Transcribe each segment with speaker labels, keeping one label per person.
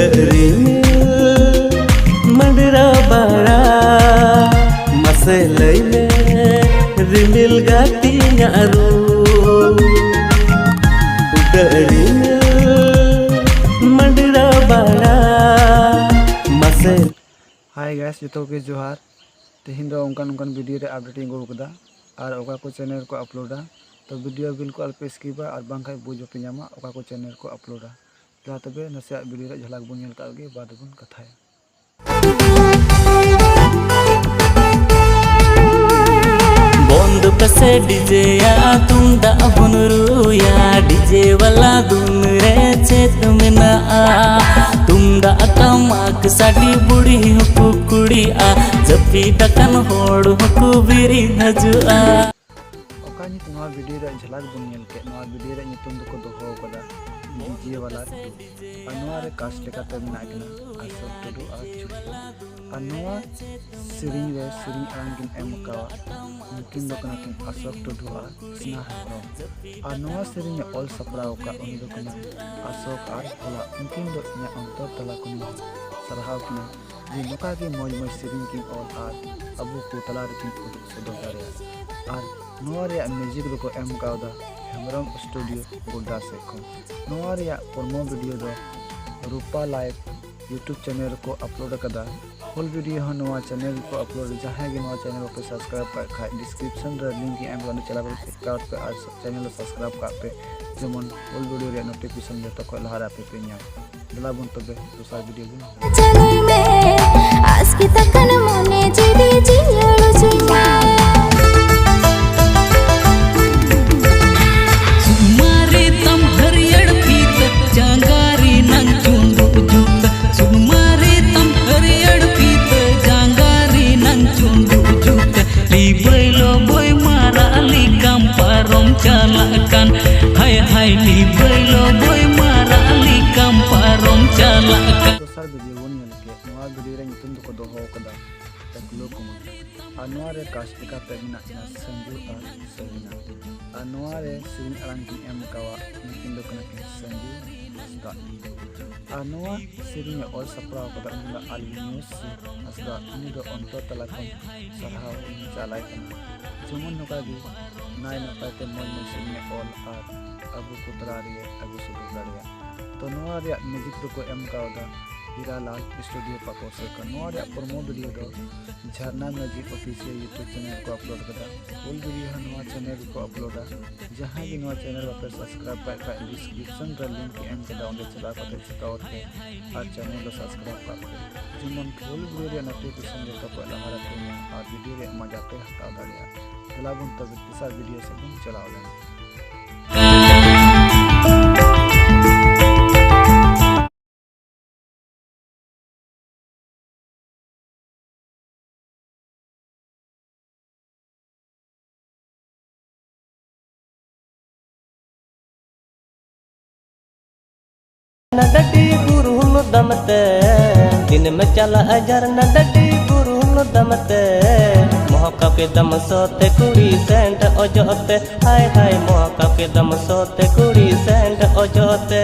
Speaker 1: Udarimil mandra bara mase laile rimil gatinya aru. Udarimil mandra bara mase.
Speaker 2: Hi guys जो के जोहार तेहिन दो उनकान video रे अपडेटिंग गो कदा और ओका को चैनल को अपलोडा तो वीडियो बिल्कुल अल्प स्किपा और बांखा बुझ पे नामा ओका को चैनल को अपलोडा ता तबे नसे वीडियो रे झलक बुन नेल कागे बाद बुन कथाया
Speaker 1: बंद कसे डीजे या तुंदा बुन रुया डीजे वाला दुन रे चेत मेना तुंदा टमाक साडी बुढ़ी हुकु कुड़ी आ जपी दकन होड़ हुकु बिरी हजुआ
Speaker 2: ओका नि नवा वीडियो रे झलक बुन नेल के नवा वीडियो रे नितुम दुको दोहो कदा डीजे वाला अनवा रे कास्ट लेका ते मेना गना असो टुडू आ चुप अनवा सिरी रे सिरी आंगिन एमका mungkin do kana kin asok Tudu आ स्ना हरो अनवा सिरी ने ऑल सपरा ओका उनी दो kana asok आ होला mungkin do nya अंतर तला कुनी सरहाव किना जी नोका के मौज मौज सिरी किन ऑल आ अबु को तला रे किन सदो करे और नोवा रे म्यूजिक दो को एम कावदा हेमरम स्टूडियो गोड्डा से को नोवा रे प्रोमो वीडियो दो रूपा लाइव यूट्यूब चैनल को अपलोड कदा फुल वीडियो हो नोवा चैनल को अपलोड जहां के नोवा चैनल को सब्सक्राइब कर खा डिस्क्रिप्शन रे लिंक एम वाला चला कर कार्ड पे आज चैनल सब्सक्राइब का पे जेमन फुल वीडियो रे नोटिफिकेशन जे तो को लहरा पे पेन्या दला बुन तबे दूसरा वीडियो बुन
Speaker 3: चले में आज की तकन मने जीदी जियड़ो जुइना
Speaker 1: chalakan hai hai li bailo boy marali kam parom chalakan
Speaker 2: दूसरा वीडियो वन नेल के नवा वीडियो रे नितुम दुको दोहो कदा तकलो कुमा अनवा रे कास्ट लेका ते मेना संजू आ सहीना अनवा रे सिन अरंगी एम कावा mungkin do kana ke Sanju asda अनवा सिन ने ऑल सपरा कदा उला अलिन्यूस asda ini do onto talakan sarhaw chalai kana जेमन नोका गे नाय न पाते मन में सिने ऑल आ अबु पुतरा रे अबु सुबुदारिया तो नोआ रे म्यूजिक को एम कावदा हीरालाल स्टूडियो पाको से का नोआ रे प्रोमो वीडियो दो झरना म्यूजिक ऑफिशियल यूट्यूब चैनल को अपलोड कदा फुल वीडियो है नोआ चैनल को अपलोड जहां भी नोआ चैनल पर सब्सक्राइब कर डिस्क्रिप्शन रे लिंक एम के डाउन दे चला पाते चेकआउट के और चैनल को सब्सक्राइब कर जेमन फुल वीडियो रे नोटिफिकेशन दे तो पहला हमारा पेनिया और वीडियो रे मजा पे हटा दालिया लाबुन तब दूसरा वीडियो से बुन चलाओ लेना
Speaker 1: नडडी गुरुन दमते दिन में चला झरना डडी गुरुन दमते मोहका के दम सोते कुड़ी सेंट ओजोते हाय हाय मोहका के दम सोते कुड़ी सेंट ओजोते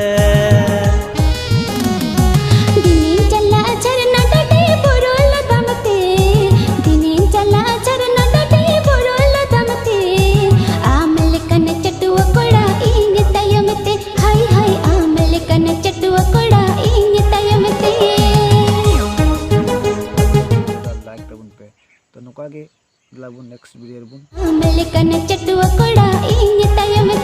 Speaker 3: दिनी चला झरना डडी बुरुल दमते दिनी चला झरना डडी बुरुल दमते आमल कन चटुआ कोड़ा इंग तयमते हाय हाय आमल कन चटुआ कोड़ा इंग तयमते
Speaker 2: लाइक तबुन पे तो नुका के लाबुन नेक्स्ट वीडियो बुन
Speaker 3: आमल कन चटुआ कोड़ा इंग तयमते